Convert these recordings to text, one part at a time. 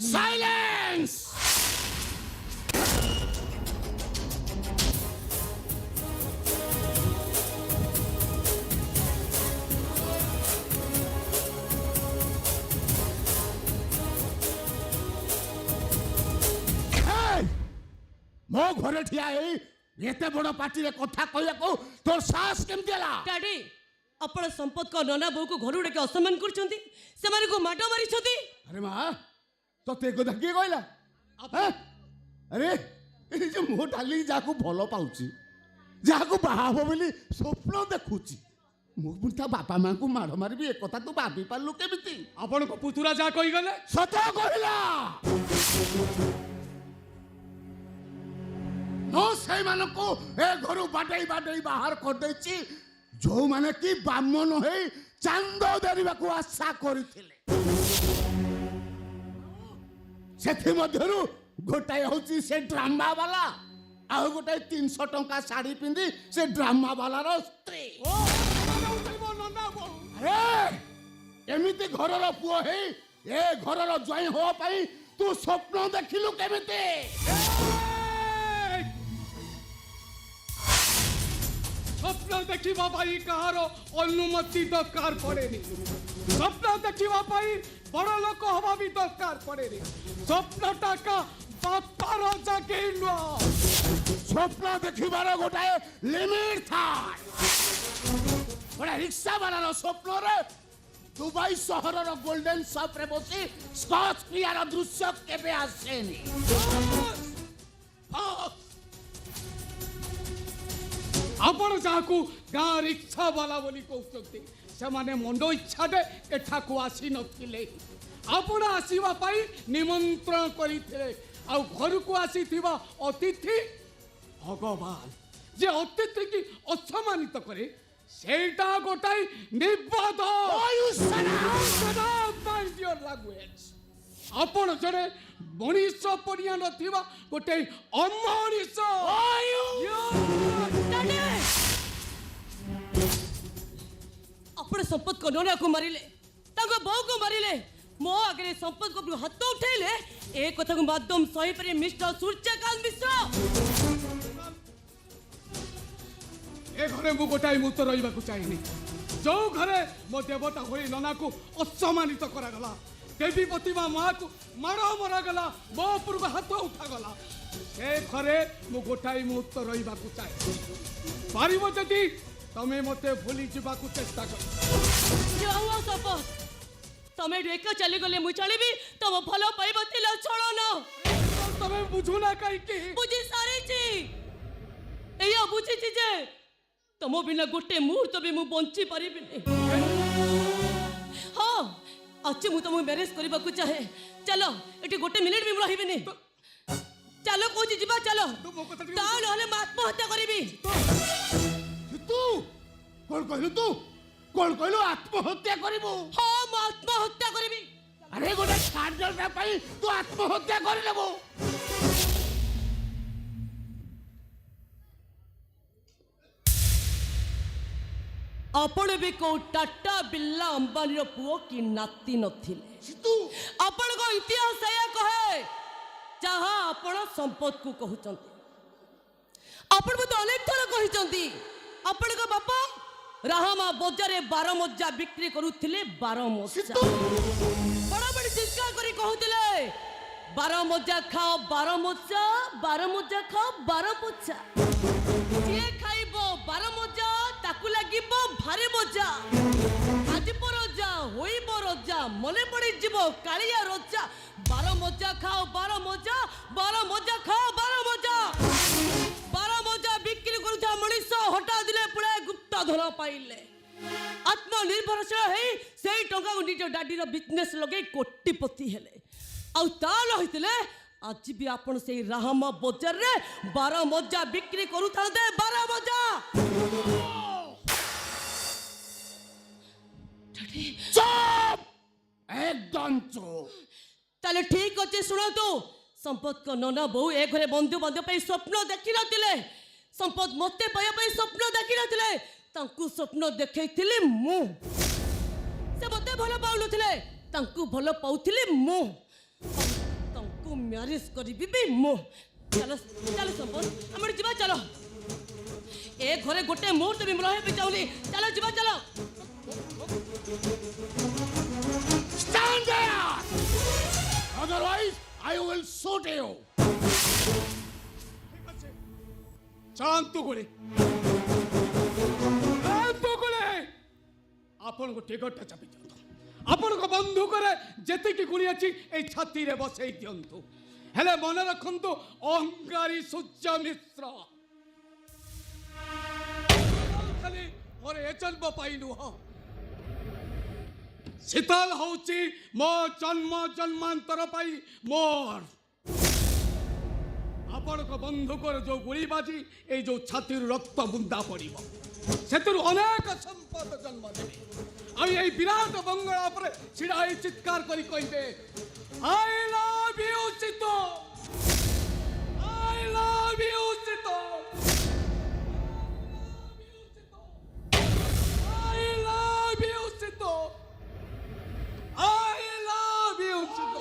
Silence मो घरे ठिया एते बड़ पार्टी रे कथा कहया को तोर साहस केमती हला डैडी आपण संपत को नना बहू को घर उड़े असम्मान करछंती से मारे को माडो मारी छथी। अरे मां तो ते को धकिए कहला अरे ए जे मो डाली जाको भलो पाउची जाको बाहाबो बोली स्वप्न देखुची मो बुंता बापा मां को मार मारी भी एक कथा तू भाबी पालु केमिति आपण को पुतुरा जा कहि गले सत कहला नो से मान को ए घरु बाडई बाडई बाहर कर देची जो माने की ब्राह्मण है चांद देरिबा को आशा करिथिले सेथि मध्यरु गोटाए होची से ड्रामा वाला आ गोटाए 300 टंका साड़ी पिंदी से ड्रामा वाला रो स्त्री अरे एमिति घरर पुओ है ए घरर जय हो पई तू स्वप्न देखिलु केमिति स्वप्न देखिबा भाई कहार अनुमति दरकार पड़ेनी स्वप्न देखिबा भाई बड़ लोक हवा भी दरकार पड़ेनी स्वप्न टाका बापार जाके स्वप्न देखिबार गोटाए लिमिट था बड़ा रिक्शा वाला स्वप्न रे दुबई शहर रो गोल्डन शॉप रे बसी स्कॉच पियार दृश्य केबे आसेनी आपण जाकू गाँ रिक्शा वाला बोली कहते से माने मंडो इच्छा दे एठा को आसी नथिले आपण आसीबा पाई निमंत्रण करिथिले आ घर को आसी थिबा अतिथि भगवान जे अतिथि की असम्मानित करे सेटा गोटाई निबाद लैंग्वेज आपण जड़े मनीष पड़िया नथिबा गोटे अमनीष आपण संपत को नना को मारिले ताको बहू को मारिले मो आगे संपत को हाथ उठेले ए कथा को माध्यम सही पर मिस्टर सूर्यकांत मिश्र ए घरे मु गोटाई मुक्त रहिबा को चाहिनी जो घरे मो देवता होई नना को असम्मानित करा गला देवी प्रतिमा माँ को मारो मरा गला मो ऊपर को हाथ उठा गला ए घरे मु गोटाई मुक्त रहिबा को चाहे पारिबो जदी तमे मते भूली जीवा को चेष्टा कर जाओ संपत तमे रेका चली गले मु चलीबी तम भलो पाइबो तिला छळो न तमे बुझुना काई के बुझी सारी छी एया बुझी छी जे तम बिना गोटे मुहूर्त भी मु बंची परिबिनी हां आज मु तुम मैरेज करबा को चाहे चलो एटी गोटे मिनिट भी रहिबिनी चलो कोची जीवा चलो ता नहले मैं आत्महत्या करिबी तू कौन कहलु आत्महत्या करिबो हां मैं आत्महत्या करिबी अरे गोटे छाड़जलटा पाई तू आत्महत्या कर लेबो आपण भी को टाटा बिल्ला अंबानी रो पुओ की नाती नथिले तू आपण को इतिहास या कहे जहां आपण संपत को कहउचंती आपण भी तो अनेक थर कहिचंती आपण का बापा राहमा बजारे 12 मज्जा बिक्री करूथिले 12 मज्जा बड़ा बड़ी चिৎकार करी कहउथिले 12 मज्जा खाओ 12 मज्जा खाओ 12 मज्जा जे खाइबो 12 मज्जा ताकू लागिबो भारी मज्जा आज पर रजा होइबो रजा मने पड़ी जीवो कालिया रजा 12 मज्जा खाओ 12 मज्जा खाओ 12 मज्जा बिक्री करूथा मनीष हटा दिले पुळे गुप्ता धन पाइले आत्मनिर्भरशील है सेई टंका को निज डाडी रो बिजनेस लगे कोटिपति हेले आ ता रहितले आज भी आपण से राहमा बाजार रे 12 मज्जा बिक्री करूथा दे 12 मज्जा चुप एकदम चुप ताले ठीक अच्छे शुणु तू संपत को नना बहु ए घरे बंधु बांधव पे स्वप्न देखि नथिले संपत मते पाया पे स्वप्न देखि नथिले तांकु स्वप्न देखैथिले मु से मते भलो पाउ नथिले तांकु भलो पाउथिले मु ମ୍ୟାରେଜ କରିବି ବି ମୁଁ। ଚାଲ ଚାଲ ସମ୍ପଦ ଆମର ଯିବା ଚାଲ। ଏ ଘରେ ଗୋଟେ ମୁହୂର୍ତ୍ତ ବି ରହିବାକୁ ଚାହୁଁନି। ଚାଲ ଯିବା ଚାଲ। Stand there! Otherwise, I will shoot you. ଚାନ୍ତୁ ଗୁଳି ଆପଣଙ୍କ ଟିକଟଟା ଚାପି ଦିଅନ୍ତୁ। ଆପଣଙ୍କ ବନ୍ଧୁକରେ ଯେତିକି ଗୁଳି ଅଛି ଏଇ ଛାତିରେ ବସେଇ ଦିଅନ୍ତୁ। ହେଲେ ମନେ ରଖନ୍ତୁ ଅହଙ୍କାରୀ ସୂର୍ଯ୍ୟ ମିଶ୍ର ଖାଲି ମୋର ଏ ଜନ୍ମ ପାଇଁ ନୁହଁ, ଶୀତଲ ହଉଛି ମୋ ଜନ୍ମ ଜନ୍ମାନ୍ତର ପାଇଁ ମୋର। ଆପଣଙ୍କ ବନ୍ଧୁକର ଯୋଉ ଗୁଳି ବାଜି ଏଇ ଯୋଉ ଛାତିରୁ ରକ୍ତ ବୁନ୍ଦା ପଡ଼ିବ ସେଥିରୁ ଅନେକ ସମ୍ପଦ ଜନ୍ମ ଦେବେ। ଆଉ ଏଇ ବିରାଟ ବଙ୍ଗଳା ଉପରେ ଛିଡ଼ା ହେଇ ଚିତ୍କାର କରି କହିବେ I love you Sita, I love you Sita, I love you Sita, I love you Sita.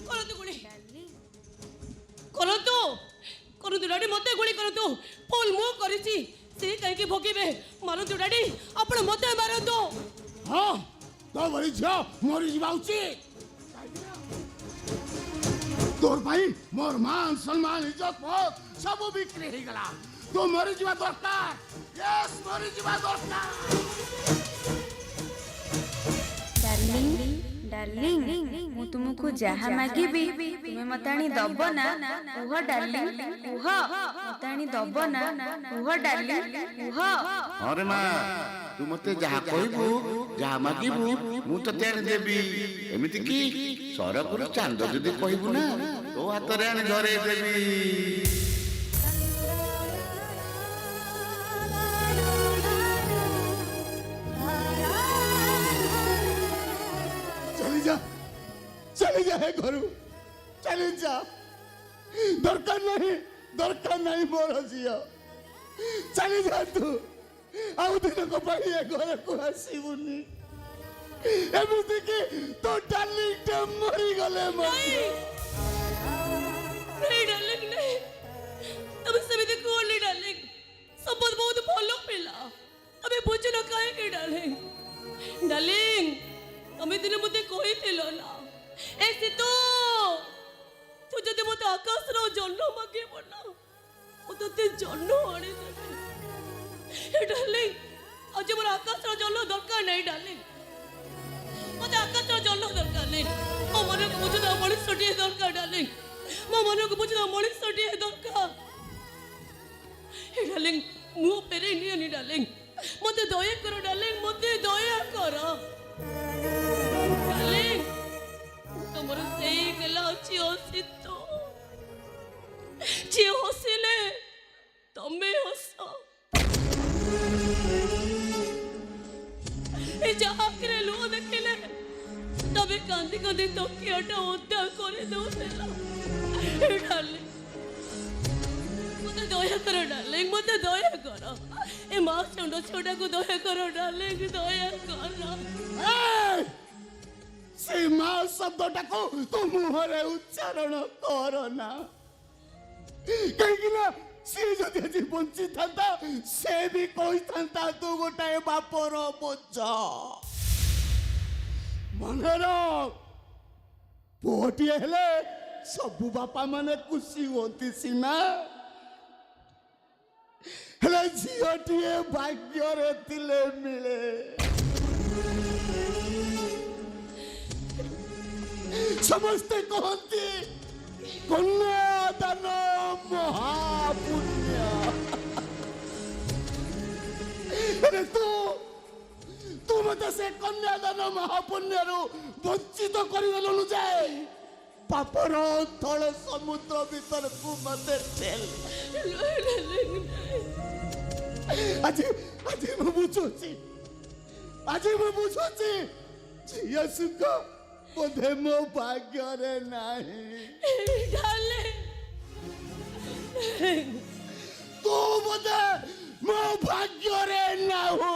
କରନ୍ତୁ ଗୁଳି କରନ୍ତୁ କରନ୍ତୁ ଡାଡି ମତେ ଗୁଳି କରନ୍ତୁ। ଭୁଲ ମୁଁ କରିଛି ସେ କାହିଁକି ଭୋଗିବେ। ମାରନ୍ତୁ ଡାଡି ଆପଣ ମତେ ମାରନ୍ତୁ। ହଁ ତୋ ଭଳି ଝିଅ ମରିଯିବା ଉଚିତ। ତୋର ପାଇଁ ମୋର ମାନ ସମ୍ମାନ ଇଜ୍ଜତ ସବୁ ବିକ୍ରି ହେଇଗଲା। ତୁ ମରିଯିବା ଦରକାର। ୟେସ୍ ମରିଯିବା ଦରକାର। डार्लिंग ମୁଁ ତୁମକୁ ଯାହା ମାଗିବି ତୁମେ ମତେ ଆଣି ଦବ ନା? କୁହ ଡାର୍ଲିଂ, କୁହ ମତେ ଆଣି ଦବ ନା? କୁହ ଡାର୍ଲିଂ, କୁହ। अरे माँ तू मते जहा कहबू जहा मागिबू मु तते आनी देबी। एमिति की सरपुर चांद जदि कहबू ना तो हाथ रे आनी धरे देबी। चली जा है घरू चली जा। दरकार नहीं मोर झियो चली जा। तू आउ दिन को पाई घर को आसीबुनी। एमिति की तो डार्लिंग टे मरी गले नहीं डार्लिंग नहीं तब सेमिति कोली डार्लिंग संपद बहुत भलो पिला तबे बुझन काहे डार्लिंग। डार्लिंग तमे दिन मते कहिथिलो ना ऐसे तो तू जदि मते आकाश रो जन्म मागे बोला ओ तते जन्म आनी देबे। डार्लिंग आज मोर आकाश रो जन्म दरकार नहीं। डार्लिंग मते आकाश रो जन्म दरकार नहीं। मो मन को बुझना मनुष्य टिए दरकार। डार्लिंग मो मन को बुझना मनुष्य टिए दरकार। डार्लिंग मु पेरे नियनी। डार्लिंग मते दया करो। डार्लिंग मते दया करो। डार्लिंग तुमर सेई गला अछि हसित जे हसिले तमे हस ए जाकरे लो देखिले तबे कांदी कांदी तो कियाटा ओदा करे दो देला। डार्लिंग मते दया करो। डार्लिंग मते दया करो। ए मां चंडो छोटा को दया करो। डार्लिंग दया करो। से मां शब्दटा को तू मुहरे उच्चारण कर ना। कहीं ना से जदि आज बंची था से भी कही था तू गोटाए बापर बोझ। मनर पुअटिए हेले सबु बापा माने खुशी होती सीना हेले झीटिए भाग्य रे तिले मिले। समस्ते कहती कन्यादान महापुण्य। अरे तू मत से कन्यादान महापुण्य वंचित करदेलु जाए पापर थल समुद्र भीतर को मते ठेल। आज मैं बुझुची झिया सुख बोधे मो भाग्य रे नहीं। तू बोधे मो भाग्य रे ना हो।